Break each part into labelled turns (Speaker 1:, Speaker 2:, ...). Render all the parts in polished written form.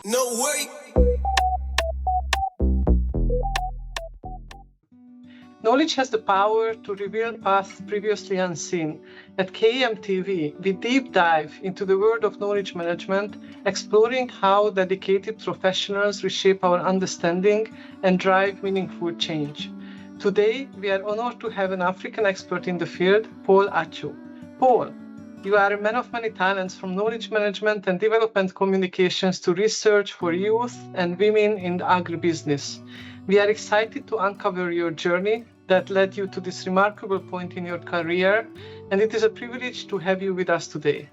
Speaker 1: No way.
Speaker 2: Knowledge has the power to reveal paths previously unseen. At KMTV, we deep dive into the world of knowledge management, exploring how dedicated professionals reshape our understanding and drive meaningful change. Today, we are honored to have an African expert in the field, Paul Atsu. Paul, you are a man of many talents, from knowledge management and development communications to research for youth and women in agribusiness. We are excited to uncover your journey that led you to this remarkable point in your career, and it is a privilege to have you with us today.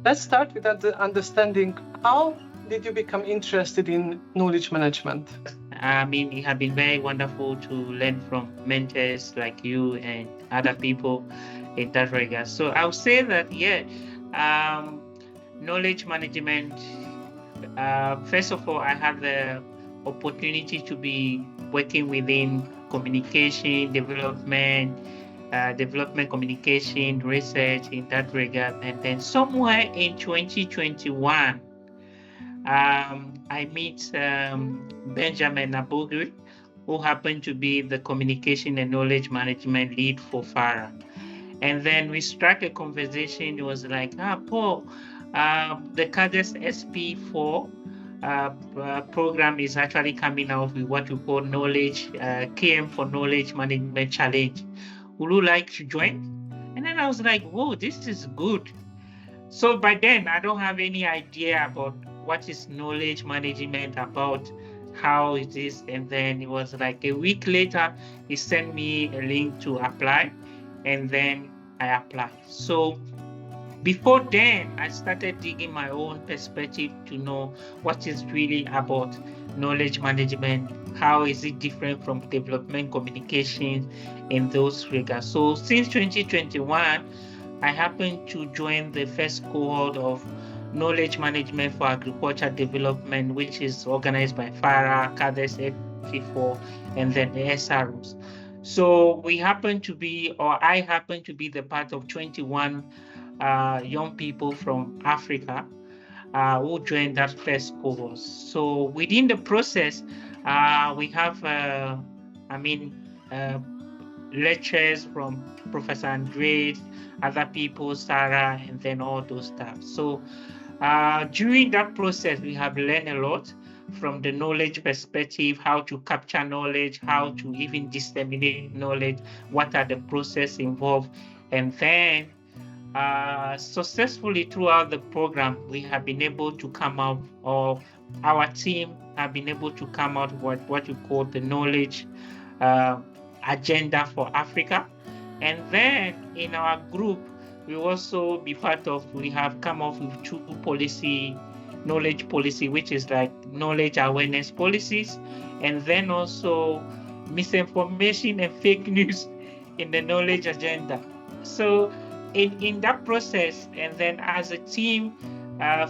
Speaker 2: Let's start with understanding, how did you become interested in knowledge management?
Speaker 3: I mean, it has been very wonderful to learn from mentors like you and other people in that regard. So I'll say that, knowledge management. First of all, I had the opportunity to be working within communication, development, communication, research in that regard. And then somewhere in 2021, I meet Benjamin Abogri, who happened to be the communication and knowledge management lead for FARA. And then we struck a conversation. It was like, Paul, the CADES SP4 program is actually coming out with what we call knowledge, KM for Knowledge Management Challenge. Would you like to join? And then I was like, whoa, this is good. So by then, I don't have any idea about what is knowledge management, about how it is. And then it was like a week later, he sent me a link to apply, and then I applied. So before then, I started digging my own perspective to know what is really about knowledge management, how is it different from development communication in those regards. So since 2021, I happened to join the first cohort of knowledge management for agriculture development, which is organized by FARA, CADES SP4, and then the SROs. So I happen to be the part of 21 young people from Africa who joined that first cohort. So within the process, we have, lectures from Professor Andres, other people, Sarah, and then all those stuff. So during that process, we have learned a lot from the knowledge perspective, how to capture knowledge, how to even disseminate knowledge, what are the process involved. And then successfully throughout the program, we have been able to come out, or our team have been able to come out with what we call the knowledge agenda for Africa. And then in our group, we also be part of, we have come up with two knowledge policy, which is like knowledge awareness policies, and then also misinformation and fake news in the knowledge agenda. So in that process, and then as a team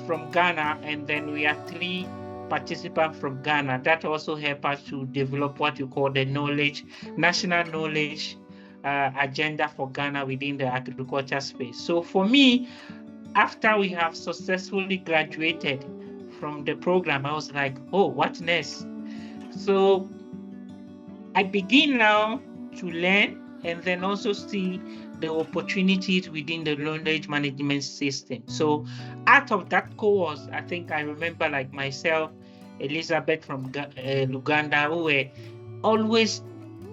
Speaker 3: from Ghana, and then we are 3 participants from Ghana, that also help us to develop what you call the national knowledge agenda for Ghana within the agriculture space. So for me, after we have successfully graduated from the program, I was like, oh, what next? So I begin now to learn and then also see the opportunities within the knowledge management system. So out of that course, I think I remember like myself, Elizabeth from Uganda, who were always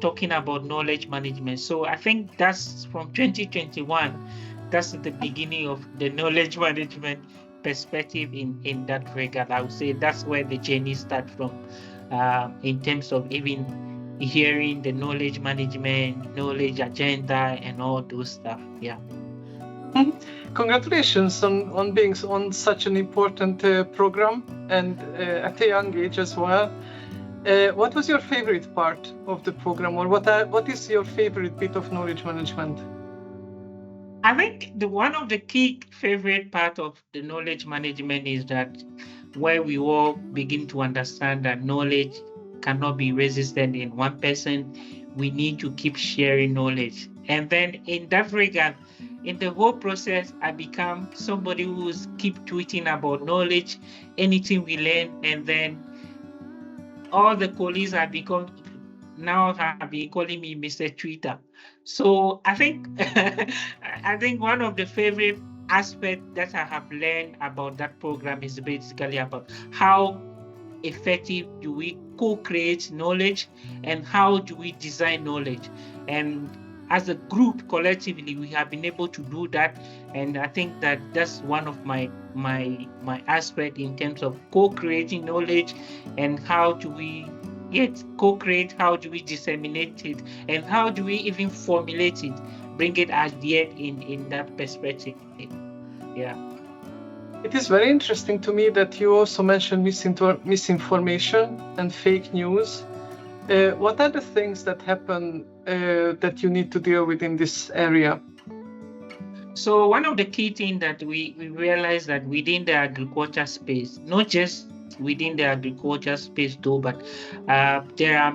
Speaker 3: talking about knowledge management. So I think that's from 2021, that's the beginning of the knowledge management perspective in that regard. I would say that's where the journey starts from, in terms of even hearing the knowledge management, knowledge agenda, and all those stuff. Yeah.
Speaker 2: Congratulations on being on such an important program, and at a young age as well. What was your favorite part of the program, or what is your favorite bit of knowledge management?
Speaker 3: I think one of the key favorite part of the knowledge management is that where we all begin to understand that knowledge cannot be resistant in one person. We need to keep sharing knowledge. And then in that regard, in the whole process, I become somebody who's keep tweeting about knowledge, anything we learn, and then all the colleagues have become now have been calling me Mr. Twitter. So I think I think one of the favorite aspects that I have learned about that program is basically about how effective do we co-create knowledge and how do we design knowledge. And as a group collectively we have been able to do that, and I think that that's one of my aspect in terms of co-creating knowledge and how do we co-create, how do we disseminate it, and how do we even formulate it, bring it idea in that perspective. Yeah.
Speaker 2: It is very interesting to me that you also mentioned misinformation and fake news. What are the things that happen that you need to deal with in this area?
Speaker 3: So one of the key things that we realize that within the agriculture space, not just within the agriculture space though, but there are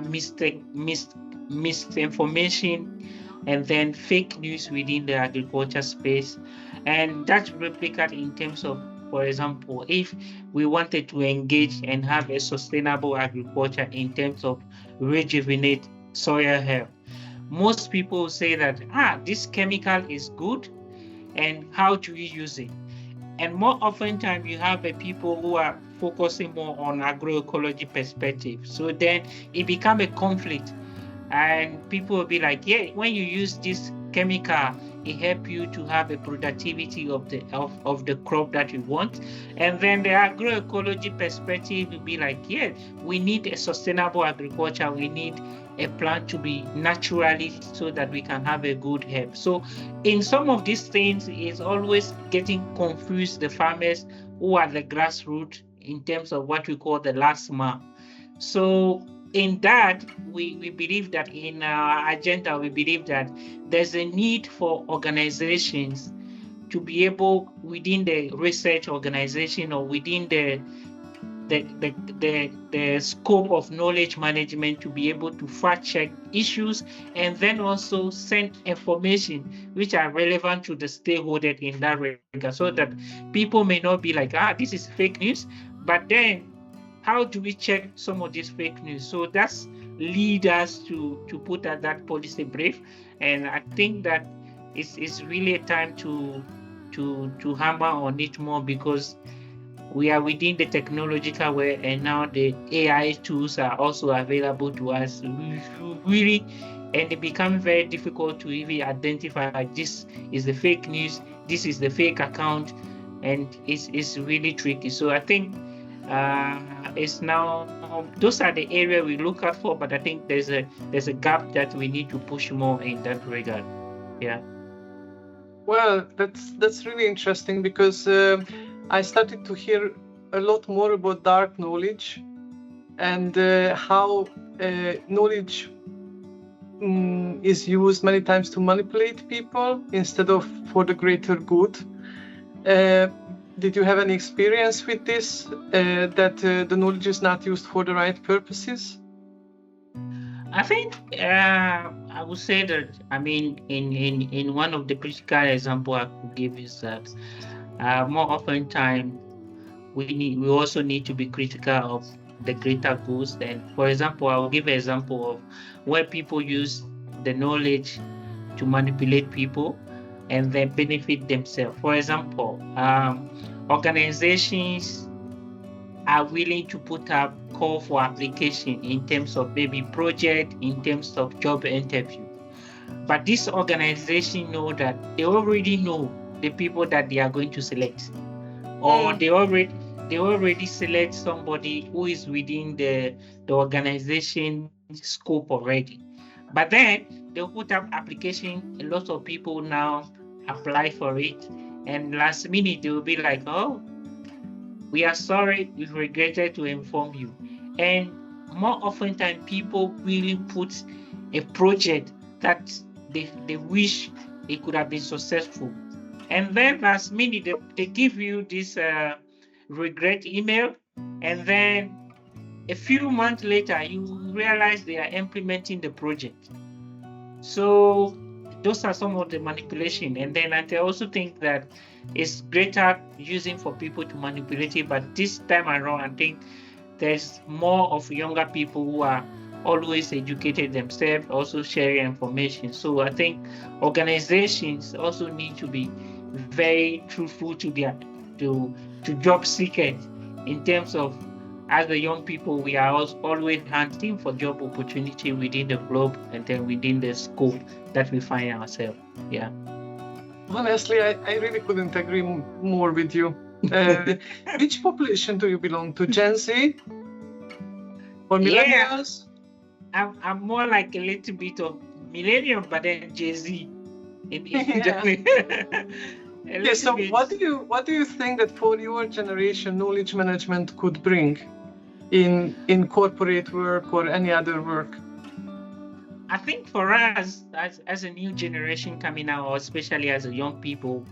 Speaker 3: misinformation and then fake news within the agriculture space, and that's replicate in terms of, for example, if we wanted to engage and have a sustainable agriculture in terms of rejuvenate soil health, most people say that this chemical is good, and how do you use it? And more often time you have people who are focusing more on agroecology perspective. So then it become a conflict, and people will be like, yeah, when you use this chemical, it help you to have a productivity of the crop that you want. And then the agroecology perspective will be like, yeah, we need a sustainable agriculture, we need a plant to be naturally so that we can have a good help. So in some of these things, it's always getting confused, the farmers who are the grassroots in terms of what we call the last mile. So in that, we believe that in our agenda, we believe that there's a need for organizations to be able, within the research organization or within the scope of knowledge management, to be able to fact check issues and then also send information which are relevant to the stakeholders in that regard, so that people may not be like, this is fake news, but then how do we check some of this fake news? So that's lead us to put out that policy brief, and I think that it's really a time to hammer on it more, because we are within the technological way, and now the AI tools are also available to us. Really, and it becomes very difficult to even identify this is the fake news, this is the fake account, and it's really tricky. So I think it's now those are the area we look out for, but I think there's a gap that we need to push more in that regard. Yeah.
Speaker 2: Well, that's really interesting, because I started to hear a lot more about dark knowledge and how knowledge is used many times to manipulate people instead of for the greater good. Did you have any experience with this, that the knowledge is not used for the right purposes?
Speaker 3: I think I would say that, I mean, in one of the critical example I could give is that more often time we also need to be critical of the greater goals. And for example, I will give an example of where people use the knowledge to manipulate people and then benefit themselves. For example, organizations are willing to put up call for application in terms of maybe project, in terms of job interview. But this organization know that they already know the people that they are going to select, or they already select somebody who is within the organization scope already. But then they'll put up application, a lot of people now apply for it, and last minute they will be like, oh, we are sorry, we regretted to inform you. And more often than people really put a project that they wish it could have been successful, and then last minute they give you this regret email, and then a few months later you realize they are implementing the project. So those are some of the manipulation. And then I also think that it's greater using for people to manipulate it, but this time around, I think there's more of younger people who are always educated themselves, also sharing information. So I think organizations also need to be very truthful to their to job seekers in terms of, as the young people, we are always hunting for job opportunity within the globe and then within the scope that we find ourselves. Yeah.
Speaker 2: Honestly, I really couldn't agree more with you. Which population do you belong to? Gen Z or millennials?
Speaker 3: Yeah, I'm more like a little bit of millennium, but then Gen Z.
Speaker 2: Yeah. So what do you think that for your generation knowledge management could bring in corporate work or any other work?
Speaker 3: I think for us as a new generation coming out, or especially as a young people,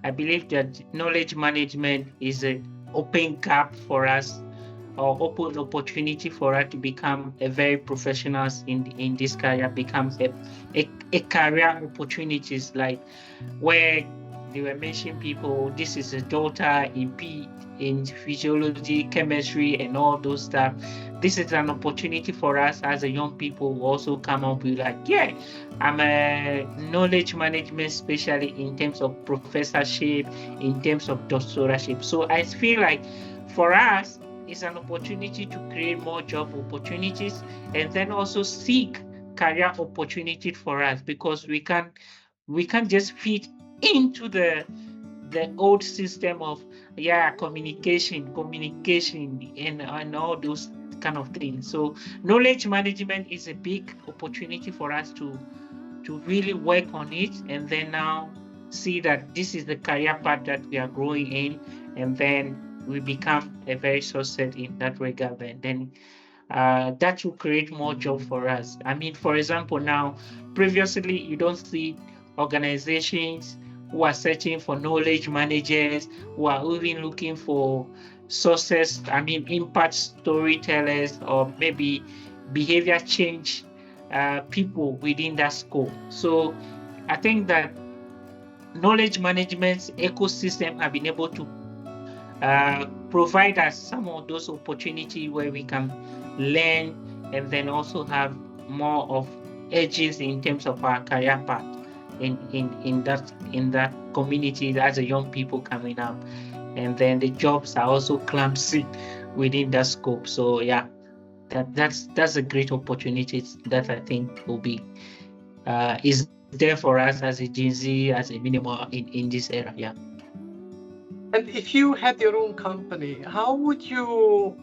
Speaker 3: I believe that knowledge management is an open gap for us, or open opportunity for us to become a very professionals in this career, become a career opportunities, like where they were mentioning people, this is a daughter in physiology, chemistry, and all those stuff. This is an opportunity for us as a young people who also come up with like, yeah, I'm a knowledge management, especially in terms of professorship, in terms of doctorship. So I feel like for us, it's an opportunity to create more job opportunities and then also seek career opportunities for us, because we can't just fit into the old system of communication and all those kind of things. So knowledge management is a big opportunity for us to really work on it, and then now see that this is the career path that we are growing in, and then we become a very success in that regard, and then that will create more job for us. I mean, for example, now previously you don't see organizations who are searching for knowledge managers, who are even looking for success, impact storytellers, or maybe behavior change people within that scope. So I think that knowledge management ecosystem have been able to provide us some of those opportunities where we can learn and then also have more of edges in terms of our career path in that community as a young people coming up, and then the jobs are also clumsy within that scope. So yeah, that's a great opportunity that I think will be is there for us as a Gen Z, as a minimum in this era. Yeah.
Speaker 2: And if you had your own company, how would you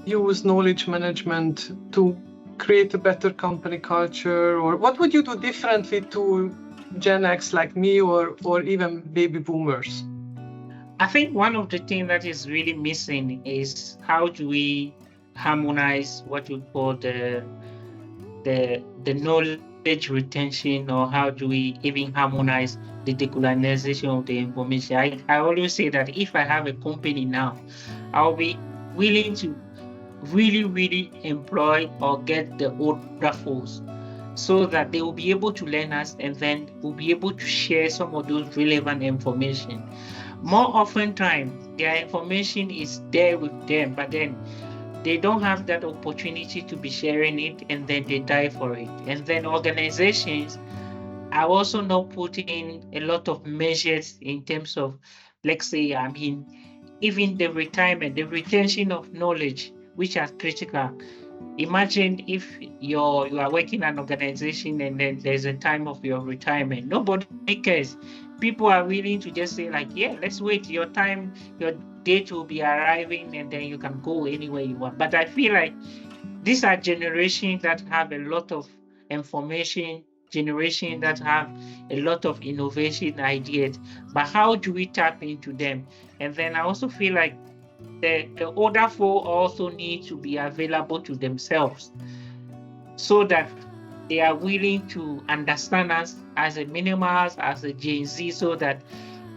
Speaker 2: use knowledge management to create a better company culture, or what would you do differently to Gen X like me or even baby boomers?
Speaker 3: I think one of the things that is really missing is how do we harmonize what you call the knowledge retention, or how do we even harmonize the decolonization of the information. I always say that if I have a company now, I'll be willing to really employ or get the older folks so that they will be able to learn us, and then we'll be able to share some of those relevant information. More often time, their information is there with them, but then they don't have that opportunity to be sharing it, and then they die for it. And then organizations are also not putting a lot of measures in terms of, let's say, even the retirement, the retention of knowledge, which are critical. Imagine if you are working in an organization and then there's a time of your retirement. Nobody cares. People are willing to just say like, yeah, let's wait. Your time, your date will be arriving, and then you can go anywhere you want. But I feel like these are generations that have a lot of information, generations that have a lot of innovation ideas. But how do we tap into them? And then I also feel like the older folk also need to be available to themselves, so that they are willing to understand us as a minimals, as a Gen Z, so that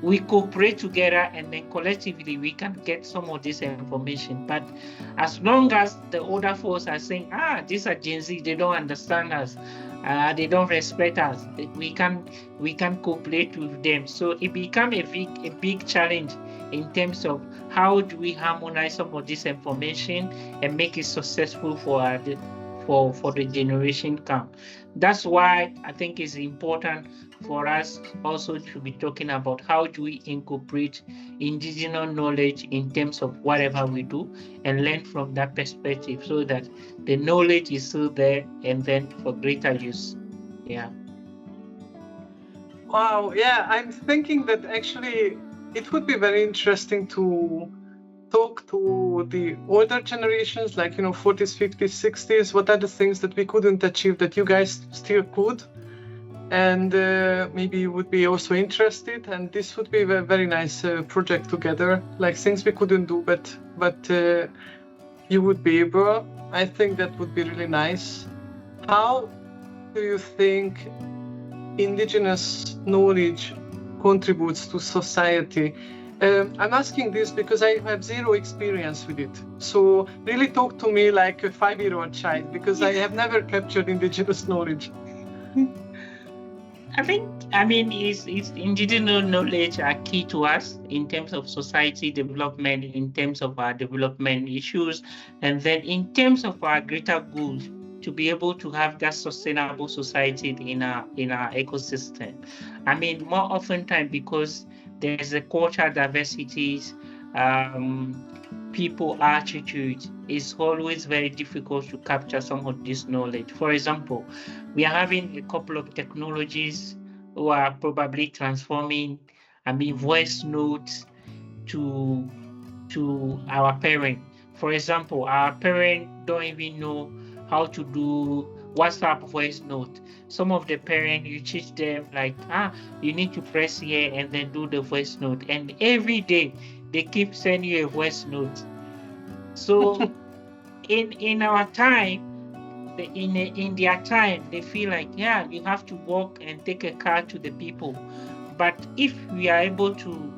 Speaker 3: we cooperate together, and then collectively we can get some of this information. But as long as the other folks are saying, these are Gen Z, they don't understand us, they don't respect us, we can cooperate with them. So it become a big challenge in terms of how do we harmonize some of this information and make it successful for the generation come. That's why I think it's important for us also to be talking about how do we incorporate indigenous knowledge in terms of whatever we do, and learn from that perspective so that the knowledge is still there and then for greater use. Yeah.
Speaker 2: Wow, yeah, I'm thinking that actually it would be very interesting to talk to the older generations, like, 40s, 50s, 60s. What are the things that we couldn't achieve that you guys still could? And maybe you would be also interested, and this would be a very nice project together, like things we couldn't do, but you would be able. I think that would be really nice. How do you think indigenous knowledge contributes to society? I'm asking this because I have zero experience with it. So really talk to me like a 5-year-old child, because I have never captured indigenous knowledge.
Speaker 3: I mean, is indigenous knowledge are key to us in terms of society development, in terms of our development issues, and then in terms of our greater good to be able to have that sustainable society in our ecosystem. I mean, more often time because there's a cultural diversities, people attitude, it's always very difficult to capture some of this knowledge. For example, we are having a couple of technologies who are probably transforming, voice notes to our parent. For example, our parent don't even know how to do WhatsApp voice note. Some of the parents, you teach them like, you need to press here and then do the voice note. And every day they keep sending you a voice note. So in our time, in their time, they feel like, you have to walk and take a car to the people. But if we are able to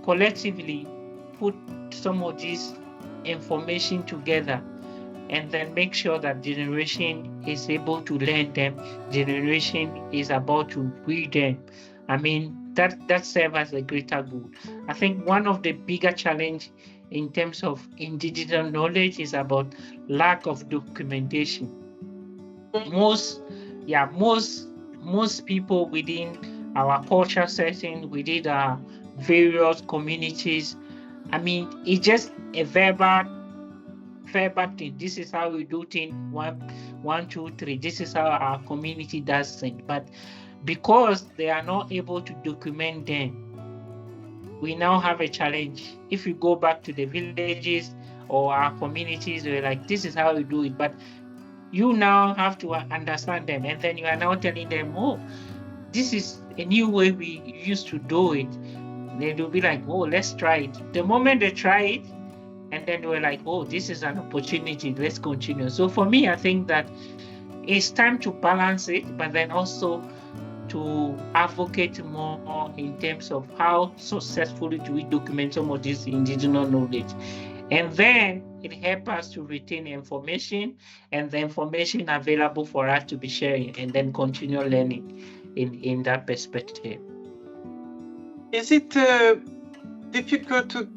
Speaker 3: collectively put some of this information together and then make sure that generation is able to learn them, generation is about to read them, that serves as a greater good. I think one of the bigger challenge in terms of indigenous knowledge is about lack of documentation. Most people within our culture setting, within our various communities, it's just a verbal thing. This is how we do things. 1, 2, 3. This is how our community does things. But because they are not able to document them, we now have a challenge. If you go back to the villages or our communities, we're like, this is how we do it. But you now have to understand them, and then you are now telling them, this is a new way we used to do it. They will be like, let's try it. The moment they try it, and then we're like, this is an opportunity, let's continue. So for me, I think that it's time to balance it, but then also to advocate more in terms of how successfully do we document some of this indigenous knowledge. And then it helps us to retain information, and the information available for us to be sharing, and then continue learning in that perspective.
Speaker 2: Is it difficult to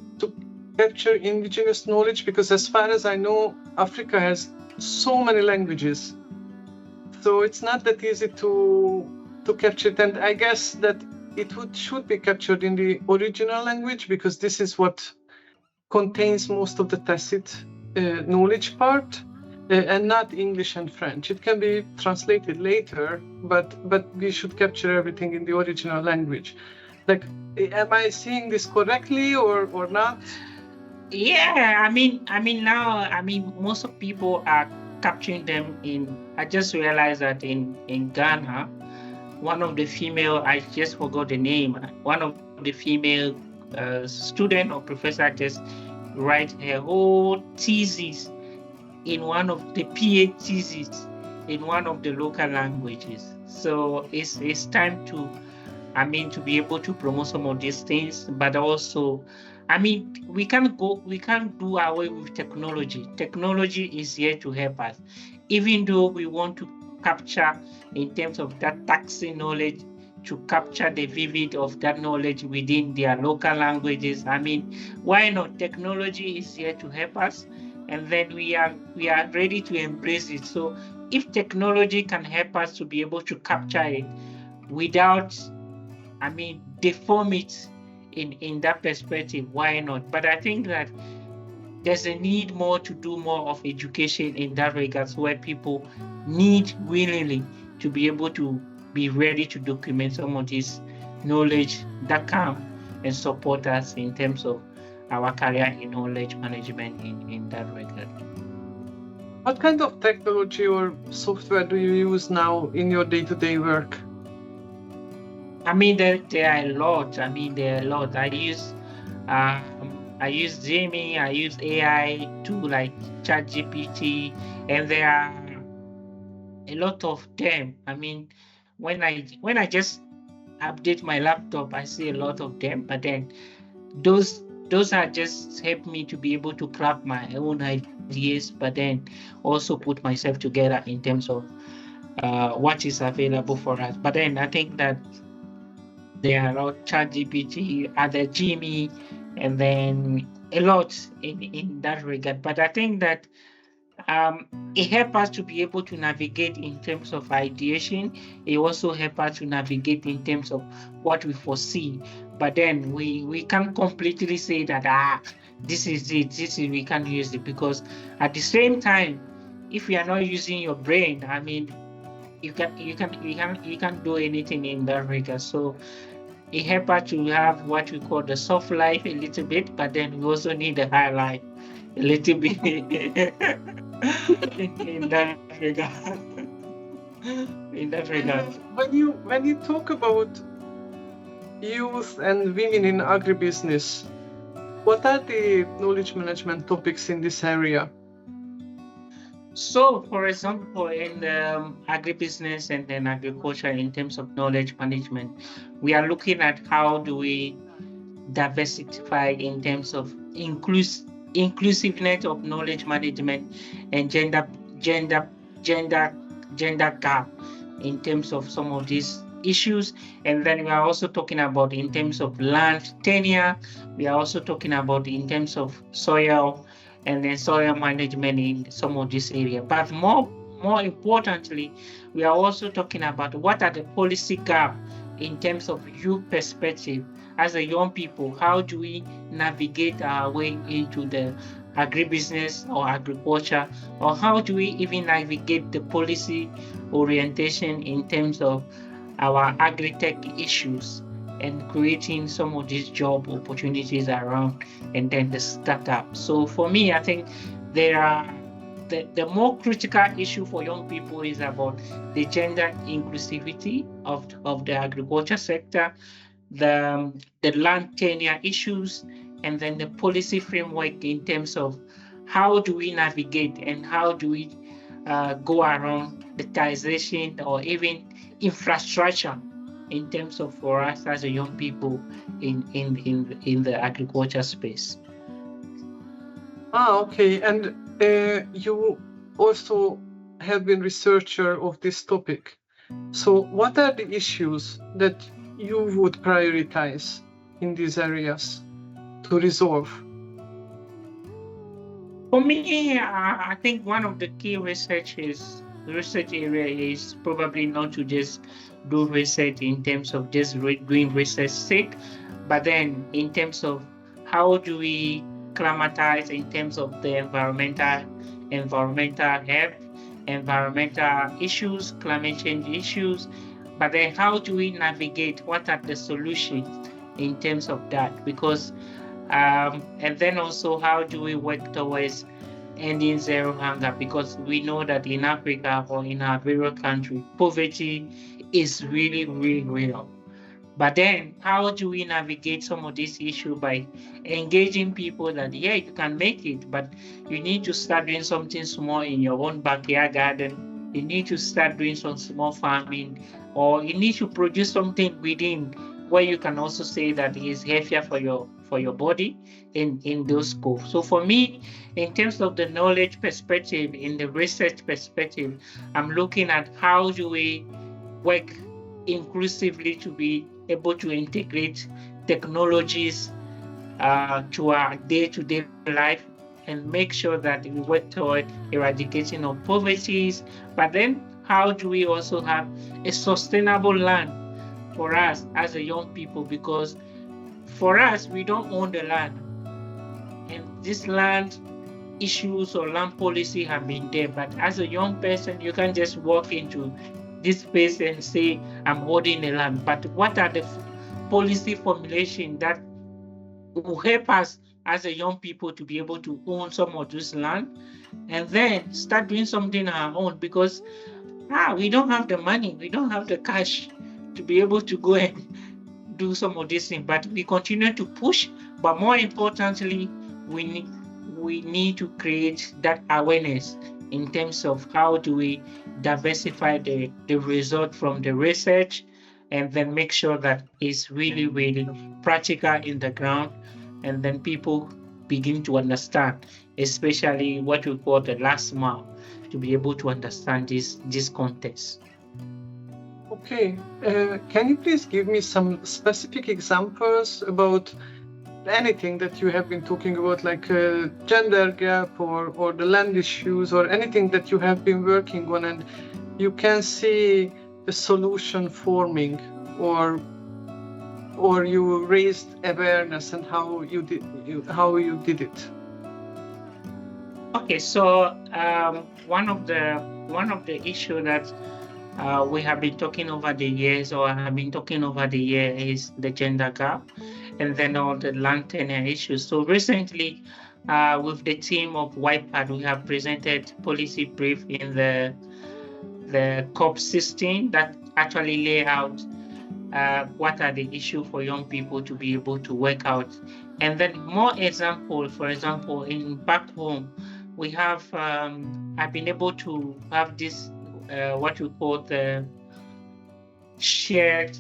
Speaker 2: capture indigenous knowledge? Because as far as I know, Africa has so many languages. So it's not that easy to capture it. And I guess that it should be captured in the original language, because this is what contains most of the tacit knowledge part, and not English and French. It can be translated later, but we should capture everything in the original language. Like, am I seeing this correctly or not?
Speaker 3: Yeah, now most of people are capturing them I just realized that in Ghana, one of the female, I just forgot the name, one of the female student or professor just write her whole thesis in one of the PhD thesis in one of the local languages. So it's time to I mean, to be able to promote some of these things, but also, I mean, we can't do away with technology. Technology is here to help us, even though we want to capture in terms of that taxi knowledge, to capture the vivid of that knowledge within their local languages. I mean, why not? Technology is here to help us, and then we are ready to embrace it. So if technology can help us to be able to capture it without, I mean, deform it in that perspective, why not? But I think that there's a need more to do more of education in that regards, where people need willingly to be able to be ready to document some of this knowledge that come and support us in terms of our career in knowledge management in that regard.
Speaker 2: What kind of technology or software do you use now in your day-to-day work?
Speaker 3: I mean, there are a lot. I mean, there are a lot. I use Jamie. I use AI to like ChatGPT, and there are a lot of them. I mean, when I just update my laptop, I see a lot of them. But then those are just help me to be able to craft my own ideas, but then also put myself together in terms of what is available for us. But then I think that there are a lot ChatGPT, other Jimmy, and then a lot in that regard. But I think that um, it helps us to be able to navigate in terms of ideation. It also helps us to navigate in terms of what we foresee. But then we can't completely say that this is it, we can't use it, because at the same time, if you are not using your brain, I mean, you can't do anything in that regard. So it helps us to have what we call the soft life a little bit, but then we also need the high life a little bit in that regard. In that regard.
Speaker 2: When you talk about youth and women in agribusiness, what are the knowledge management topics in this area?
Speaker 3: So, for example, in agribusiness and then agriculture, in terms of knowledge management, we are looking at how do we diversify in terms of inclusiveness of knowledge management and gender gap in terms of some of these issues. And then we are also talking about in terms of land tenure. We are also talking about in terms of soil and then soil management in some of this area. But more importantly, we are also talking about what are the policy gap in terms of youth perspective. As a young people, how do we navigate our way into the agribusiness or agriculture, or how do we even navigate the policy orientation in terms of our agri-tech issues and creating some of these job opportunities around, and then the startup. So for me, I think there are the more critical issue for young people is about the gender inclusivity of the agriculture sector, the land tenure issues, and then the policy framework in terms of how do we navigate and how do we go around the taxation or even infrastructure in terms of for us as a young people in the agriculture space.
Speaker 2: Okay. And you also have been researcher of this topic. So what are the issues that you would prioritize in these areas to resolve?
Speaker 3: For me, I think one of the key research area is probably not to just do research in terms of just doing research sake, but then in terms of how do we climatize in terms of the environmental health, environmental issues, climate change issues, but then how do we navigate, what are the solutions in terms of that? Because and then also how do we work towards ending zero hunger, because we know that in Africa or in our various countries, poverty is really, really real. But then how do we navigate some of these issues by engaging people that, you can make it, but you need to start doing something small in your own backyard garden You need to start doing some small farming, or you need to produce something within where you can also say that it is healthier for your body in those scopes. So for me, in terms of the knowledge perspective, in the research perspective, I'm looking at how do we work inclusively to be able to integrate technologies to our day-to-day life and make sure that we work toward eradicating of poverty. But then how do we also have a sustainable land for us as a young people? Because for us, we don't own the land. And this land issues or land policy have been there. But as a young person, you can't just walk into this space and say, I'm holding the land. But what are the policy formulation that will help us as a young people to be able to own some of this land and then start doing something on our own? Because we don't have the money, we don't have the cash to be able to go and do some of these things, but we continue to push. But more importantly, we need to create that awareness in terms of how do we diversify the result from the research, and then make sure that it's really, really practical in the ground, and then people begin to understand, especially what we call the last mile, to be able to understand this context.
Speaker 2: Okay, can you please give me some specific examples about anything that you have been talking about, like gender gap or the land issues or anything that you have been working on and you can see a solution forming, or you raised awareness and how you did it?
Speaker 3: Okay, so one of the issue that we have been talking over the years, or have been talking over the year, is the gender gap, and then all the land tenure issues. So recently, with the team of YPAD, we have presented policy brief in the COP16 that actually lay out what are the issues for young people to be able to work out. And then more example, for example, in back home, we have I've been able to have this what we call the shared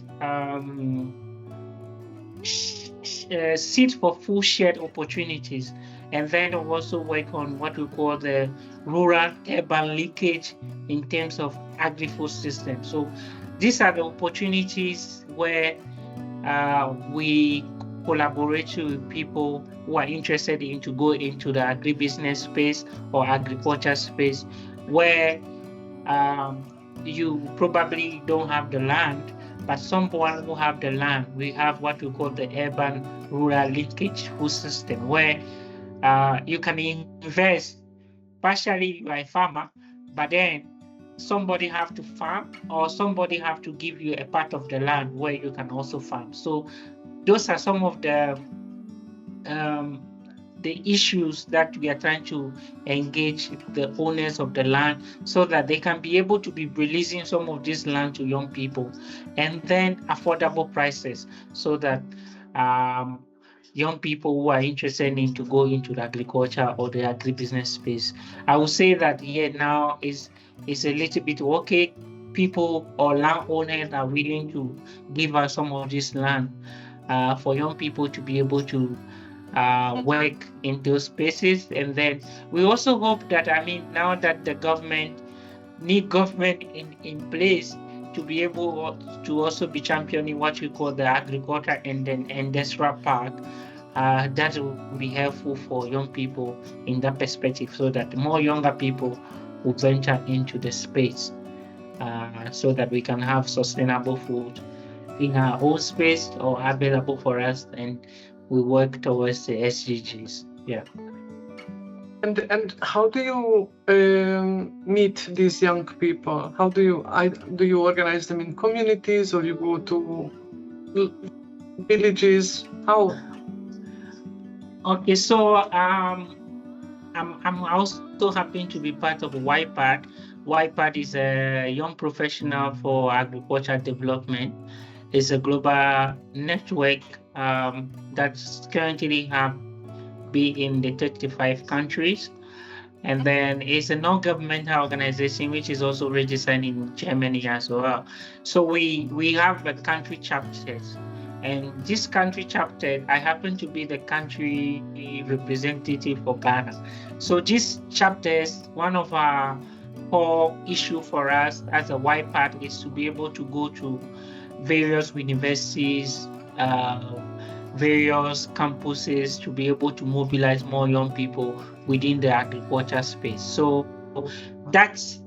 Speaker 3: seat for full shared opportunities, and then also work on what we call the rural-urban linkage in terms of agri-food system. So these are the opportunities where we collaborate with people who are interested in to go into the agribusiness space or agriculture space, where you probably don't have the land, but someone who have the land. We have what we call the urban rural linkage food system, where you can invest. Partially you are a farmer, but then somebody have to farm, or somebody have to give you a part of the land where you can also farm. So those are some of the issues that we are trying to engage the owners of the land, so that they can be able to be releasing some of this land to young people, and then affordable prices, so that young people who are interested in to go into the agriculture or the agribusiness space. I would say that here now is a little bit okay. People or landowners are willing to give us some of this land for young people to be able to work in those spaces. And then we also hope that, now that the government in place to be able to also be championing what we call the agriculture and then industrial park, that will be helpful for young people in that perspective, so that more younger people will venture into the space, so that we can have sustainable food in our own space or available for us, and we work towards the SDGs. Yeah.
Speaker 2: And how do you meet these young people? How do you organize them in communities, or you go to villages? How?
Speaker 3: Okay, so I'm also happy to be part of YPAD. YPAD is a young professional for agricultural development. It's a global network that's currently have been in the 35 countries. And then it's a non-governmental organization which is also registered in Germany as well. So we have the country chapters, and this country chapter, I happen to be the country representative for Ghana. So these chapters, one of our core issue for us as a white part is to be able to go to various universities, various campuses to be able to mobilize more young people within the agriculture space. So that's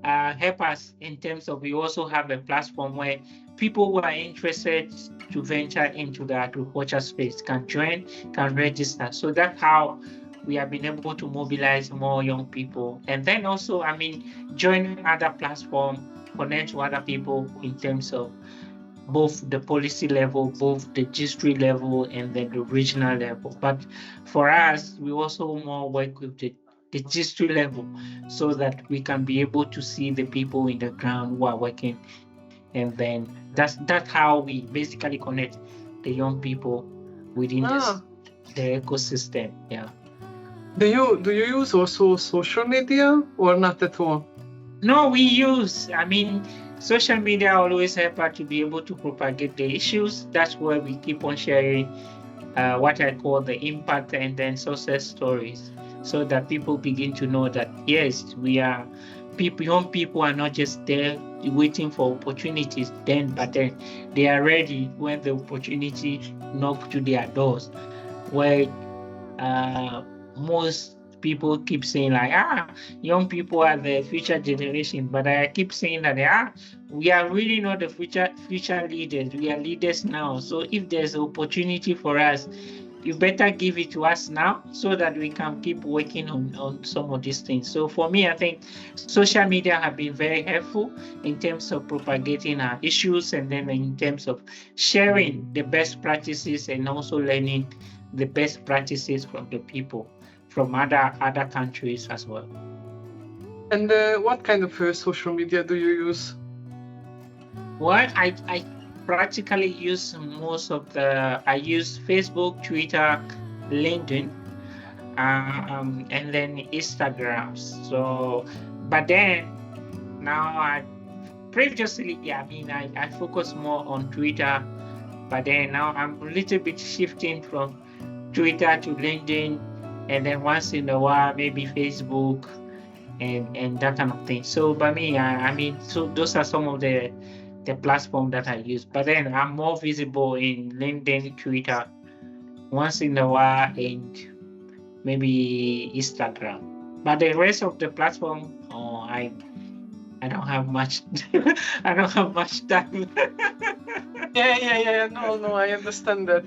Speaker 3: help us in terms of, we also have a platform where people who are interested to venture into the agriculture space can join, can register. So that's how we have been able to mobilize more young people. And then also, I mean, join other platforms, connect to other people in terms of both the policy level, both the district level, and then the regional level. But for us, we also more work with the district level so that we can be able to see the people in the ground who are working. And then that's how we basically connect the young people within this
Speaker 2: Ah,
Speaker 3: the ecosystem. Yeah.
Speaker 2: do you use also social media or not at all?
Speaker 3: No, we use, I mean, social media always help us to be able to propagate the issues. That's where we keep on sharing what I call the impact and then success stories, so that people begin to know that yes, we are people, young people are not just there waiting for opportunities then, but then they are ready when the opportunity knock to their doors. Where uh, most people keep saying like, young people are the future generation, but I keep saying that we are really not the future leaders. We are leaders now. So if there's an opportunity for us, you better give it to us now so that we can keep working on some of these things. So for me, I think social media have been very helpful in terms of propagating our issues, and then in terms of sharing the best practices and also learning the best practices from the people from other countries as well.
Speaker 2: And what kind of social media do you use?
Speaker 3: Well, I practically use most of I use Facebook, Twitter, LinkedIn, and then Instagram. So, but then now previously, I mean, I focus more on Twitter, but then now I'm a little bit shifting from Twitter to LinkedIn, and then once in a while, maybe Facebook and that kind of thing. So by me, I mean, so those are some of the platform that I use. But then I'm more visible in LinkedIn, Twitter, once in a while, and maybe Instagram. But the rest of the platform, oh, I don't have much. I don't have much time.
Speaker 2: Yeah. No, I understand that.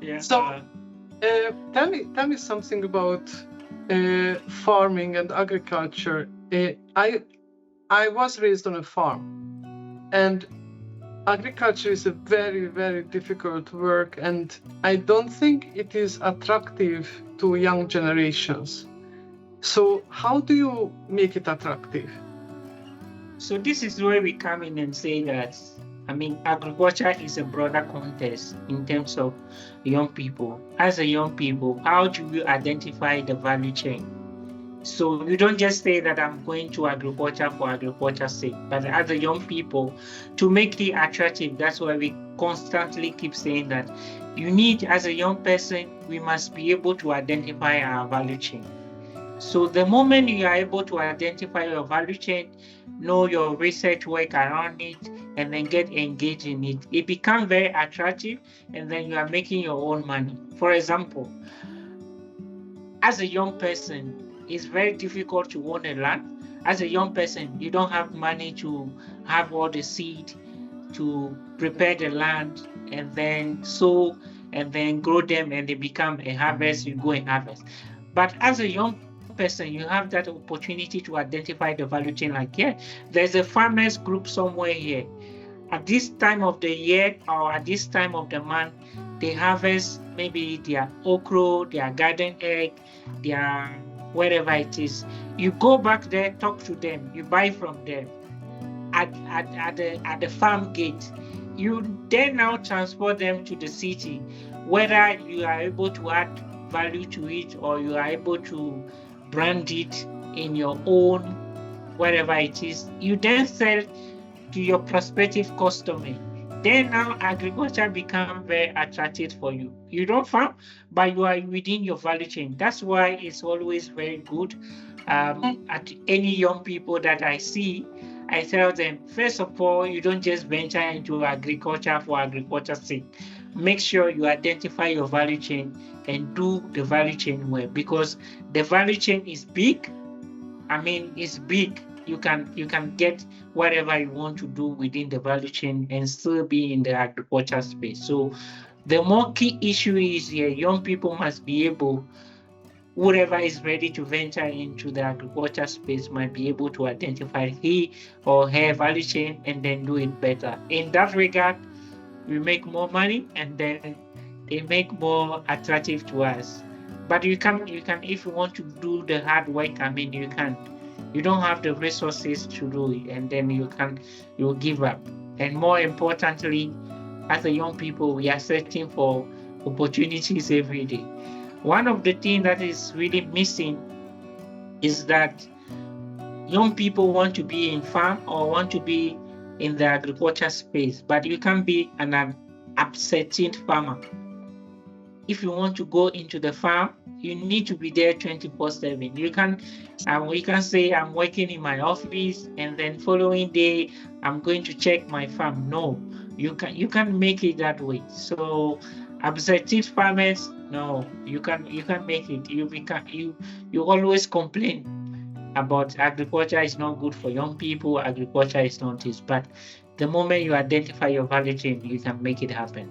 Speaker 3: Yeah.
Speaker 2: So, tell me something about farming and agriculture. I was raised on a farm, and agriculture is a very, very difficult work, and I don't think it is attractive to young generations. So, how do you make it attractive?
Speaker 3: So this is where we come in and say that, I mean, agriculture is a broader context in terms of young people. As a young people, how do you identify the value chain? So you don't just say that I'm going to agriculture for agriculture's sake, but as a young people, to make it attractive, that's why we constantly keep saying that you need, as a young person, we must be able to identify our value chain. So the moment you are able to identify your value chain, know your research work around it, and then get engaged in it, it becomes very attractive, and then you are making your own money. For example, as a young person, it's very difficult to own a land. As a young person, you don't have money to have all the seed to prepare the land and then sow and then grow them and they become a harvest, you go and harvest. But as a young person, you have that opportunity to identify the value chain. Like, yeah, there's a farmers group somewhere here. At this time of the year or at this time of the month, they harvest maybe their okra, their garden egg, their whatever it is. You go back there, talk to them, you buy from them at the farm gate. You then now transport them to the city, whether you are able to add value to it or you are able to brand it in your own, whatever it is, you then sell to your prospective customer. Then now agriculture become very attractive for you. You don't farm, but you are within your value chain. That's why it's always very good. At any young people that I see, I tell them, first of all, you don't just venture into agriculture for agriculture's sake. Make sure you identify your value chain and do the value chain well, because the value chain is big. I mean, it's big. You can get whatever you want to do within the value chain and still be in the agriculture space. So the more key issue is here, young people must be able, whoever is ready to venture into the agriculture space might be able to identify he or her value chain and then do it better. In that regard, we make more money and then they make more attractive to us. But you can if you want to do the hard work, I mean you don't have the resources to do it, and then you'll give up. And more importantly, as a young people, we are searching for opportunities every day. One of the things that is really missing is that young people want to be in farm or want to be in the agriculture space, but you can be an absentee farmer. If you want to go into the farm, you need to be there 24/7. You can say I'm working in my office and then following day I'm going to check my farm. No, you can make it that way. So absentee farmers, no, you can make it. You always complain about agriculture is not good for young people, agriculture is not this. But the moment you identify your value chain, you can make it happen.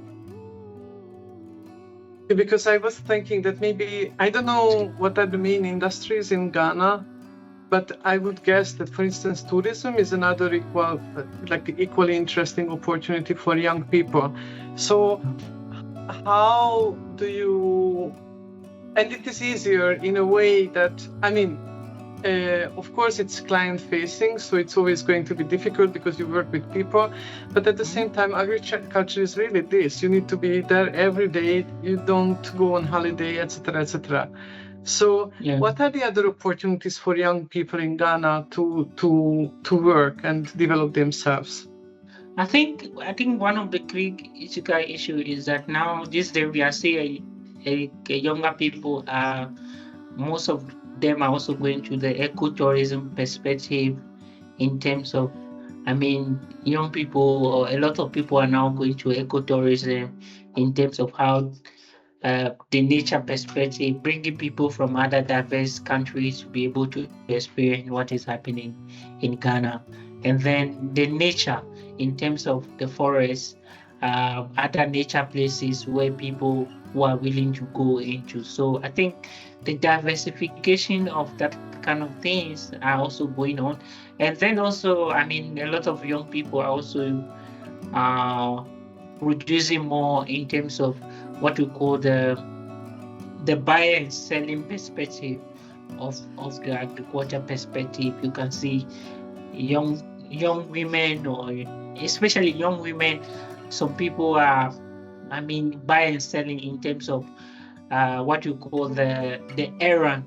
Speaker 2: Because I was thinking that maybe, I don't know what are the main industries in Ghana, but I would guess that, for instance, tourism is another equally interesting opportunity for young people. So how do you, and it is easier in a way that, I mean, of course, it's client facing, so it's always going to be difficult because you work with people. But at the same time, agriculture is really this. You need to be there every day. You don't go on holiday, etc., etc. So, what are the other opportunities for young people in Ghana to work and develop themselves?
Speaker 3: I think one of the critical issue is that now this day we are seeing younger people most of them are also going to the ecotourism perspective in terms of, I mean, young people or a lot of people are now going to ecotourism in terms of how the nature perspective, bringing people from other diverse countries to be able to experience what is happening in Ghana. And then the nature in terms of the forest, other nature places where people who are willing to go into. So I think the diversification of that kind of things are also going on. And then also, I mean, a lot of young people are also producing more in terms of what we call the buyer and selling perspective of the agriculture perspective. You can see young women, or especially young women, some people are, I mean, buying and selling in terms of what you call the errand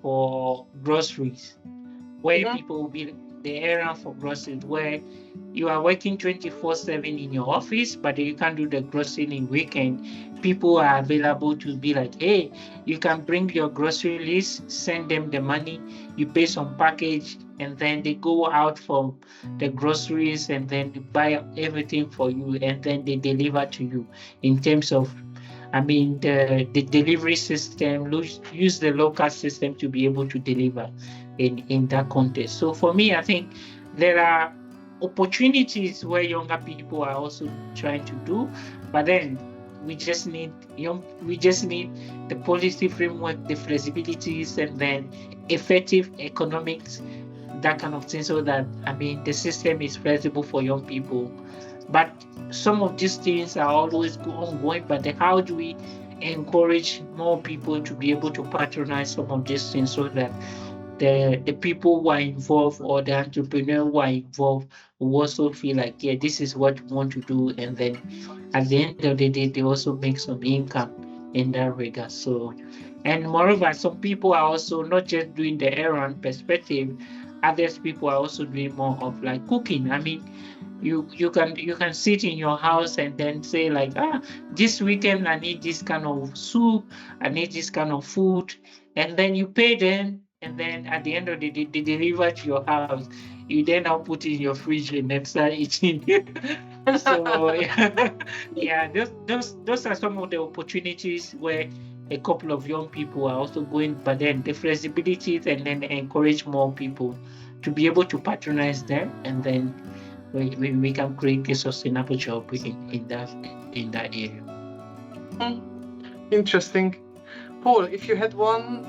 Speaker 3: for groceries, where people will be the errand for groceries, where you are working 24/7 in your office, but you can't do the grocery in weekend. People are available to be like, hey, you can bring your grocery list, send them the money, you pay some package, and then they go out for the groceries and then they buy everything for you, and then they deliver to you. In terms of, I mean, the delivery system, use the local system to be able to deliver in that context. So for me, I think there are opportunities where younger people are also trying to do, but then we just need the policy framework, the flexibilities, and then effective economics, that kind of thing, so that, I mean, the system is flexible for young people. But some of these things are always ongoing, but then how do we encourage more people to be able to patronize some of these things, so that the people who are involved or the entrepreneur who are involved will also feel like, yeah, this is what we want to do, and then at the end of the day they also make some income in that regard. So, And moreover, some people are also not just doing the errand perspective, others people are also doing more of like cooking. I mean, you can sit in your house and then say like, this weekend I need this kind of soup, I need this kind of food, and then you pay them, and then at the end of the day they deliver to your house. You then now put in your fridge and then start eating. So yeah, yeah, those are some of the opportunities where a couple of young people are also going, but then the flexibilities, and then encourage more people to be able to patronize them, and then we can create a sustainable job in that area.
Speaker 2: Interesting. Paul, if you had one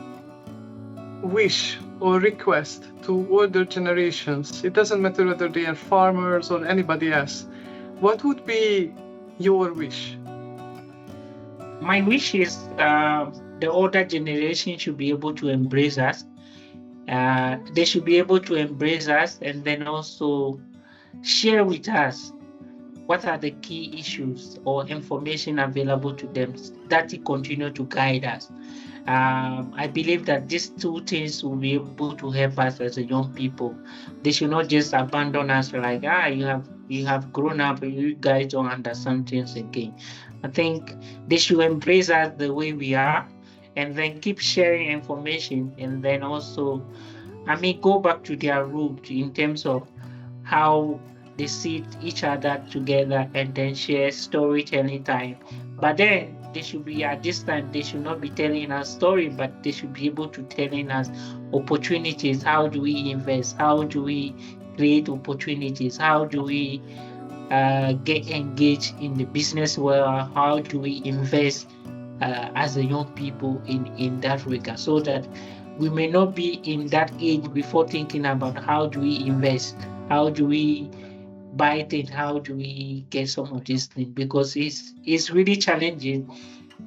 Speaker 2: wish or request to older generations, it doesn't matter whether they are farmers or anybody else, what would be your wish?
Speaker 3: My wish is the older generation should be able to embrace us. They should be able to embrace us, and then also share with us what are the key issues or information available to them that will continue to guide us. I believe that these two things will be able to help us as a young people. They should not just abandon us like, you have grown up, you guys don't understand things again. I think they should embrace us the way we are, and then keep sharing information, and then also, go back to their root in terms of how they sit each other together and then share storytelling time. But then they should be, at this time, they should not be telling us story, but they should be able to telling us opportunities. How do we invest? How do we create opportunities? How do we get engaged in the business world? How do we invest as a young people in that regard, so that we may not be in that age before thinking about how do we invest, how do we buy things, how do we get some of these things, because it's really challenging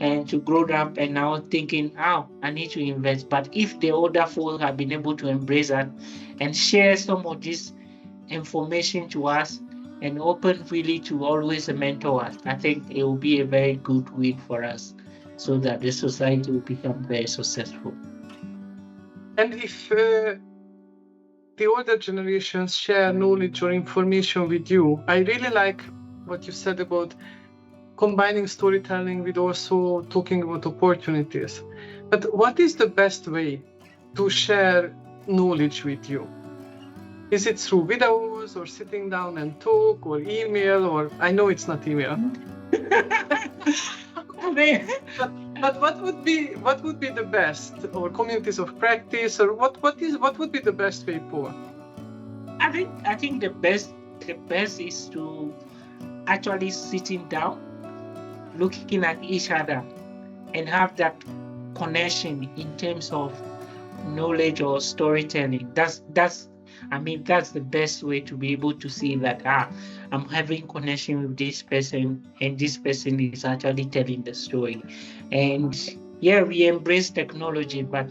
Speaker 3: and to grow up and now thinking, I need to invest. But if the older folk have been able to embrace that and share some of this information to us and open really to always mentor us, I think it will be a very good win for us, so that the society will become very successful.
Speaker 2: And if the older generations share knowledge or information with you, I really like what you said about combining storytelling with also talking about opportunities. But what is the best way to share knowledge with you? Is it through videos or sitting down and talk or email, or I know it's not email. But what would be the best, or communities of practice, or what would be the best way, Paul?
Speaker 3: I think the best is to actually sitting down, looking at each other, and have that connection in terms of knowledge or storytelling. That's the best way to be able to see that I'm having connection with this person, and this person is actually telling the story. And yeah, we embrace technology, but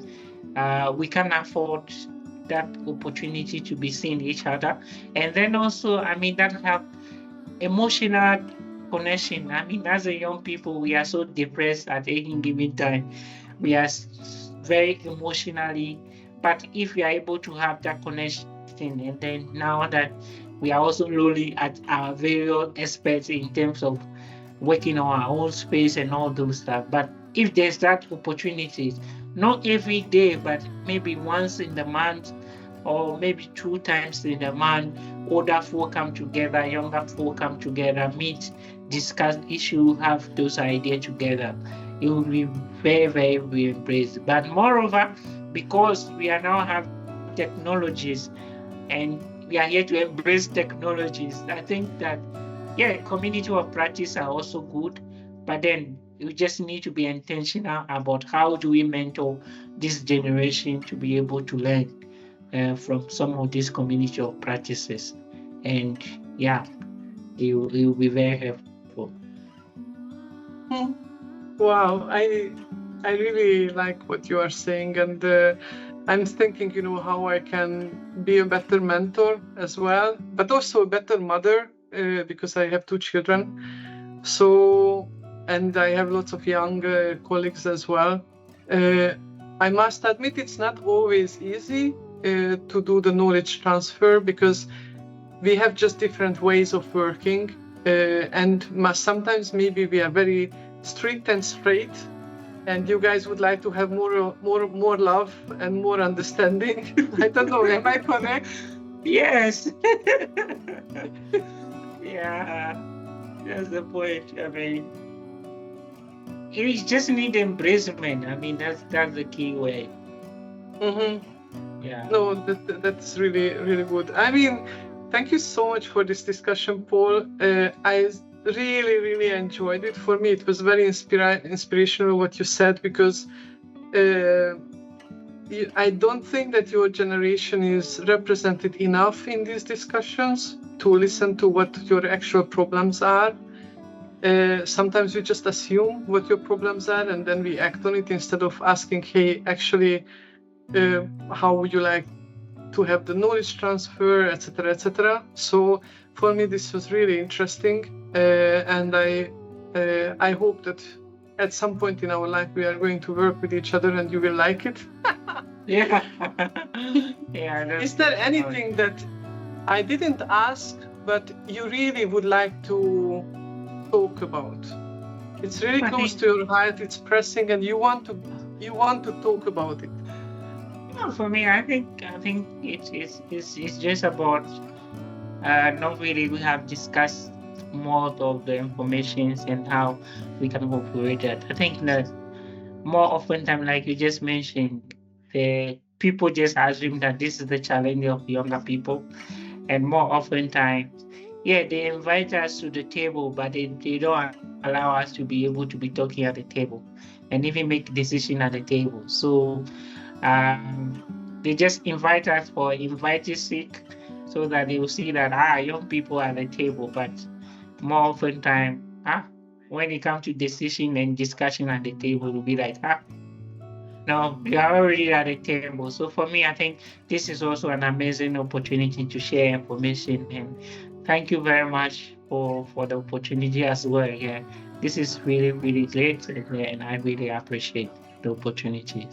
Speaker 3: we can't afford that opportunity to be seeing each other. And then also, that have emotional connection. As a young people, we are so depressed at any given time. We are very emotionally, but if we are able to have that connection, and then now that we are also looking at our various experts in terms of working on our own space and all those stuff. But if there's that opportunity, not every day, but maybe once in the month, or maybe 2 times in a month, older folk come together, younger folk come together, meet, discuss issue, have those ideas together, it will be very, very, very embraced. But moreover, because we are now have technologies and we are here to embrace technologies, I think that, community of practice are also good, but then you just need to be intentional about how do we mentor this generation to be able to learn from some of these community of practices. And it will be very helpful.
Speaker 2: Wow, I really like what you are saying, and I'm thinking, how I can be a better mentor as well, but also a better mother, because I have 2 children. So, and I have lots of young colleagues as well. I must admit it's not always easy to do the knowledge transfer because we have just different ways of working, and sometimes maybe we are very strict and straight, and you guys would like to have more love and more understanding. I don't know, am I correct?
Speaker 3: Yes. Yeah, that's the point. I mean, you just need embracement. I mean, that's the key way.
Speaker 2: Mm-hmm.
Speaker 3: Yeah.
Speaker 2: No, that's really, really good. I mean, thank you so much for this discussion, Paul. I really, really enjoyed it. For me, it was very inspirational what you said, because I don't think that your generation is represented enough in these discussions to listen to what your actual problems are. Sometimes we just assume what your problems are and then we act on it instead of asking, hey, actually, how would you like to have the knowledge transfer, etc., etc. So for me, this was really interesting, and I hope that at some point in our life we are going to work with each other and you will like it.
Speaker 3: Yeah. Yeah.
Speaker 2: Is there anything that I didn't ask but you really would like to talk about? It's really close to your heart, it's pressing, and you want to talk about it.
Speaker 3: For me, I think it's just about not really. We have discussed most of the informations and how we can operate it. I think that more often time, like you just mentioned, the people just assume that this is the challenge of younger people, and more often times, yeah, they invite us to the table, but they don't allow us to be able to be talking at the table and even make decision at the table. So they just invite us for invitees sake, so that they will see that young people at the table, but more often time when it comes to decision and discussion at the table, will be like no, you are already at the table. So for me, I think this is also an amazing opportunity to share information, and thank you very much for the opportunity as well. Yeah, this is really, really great, and I really appreciate the opportunity.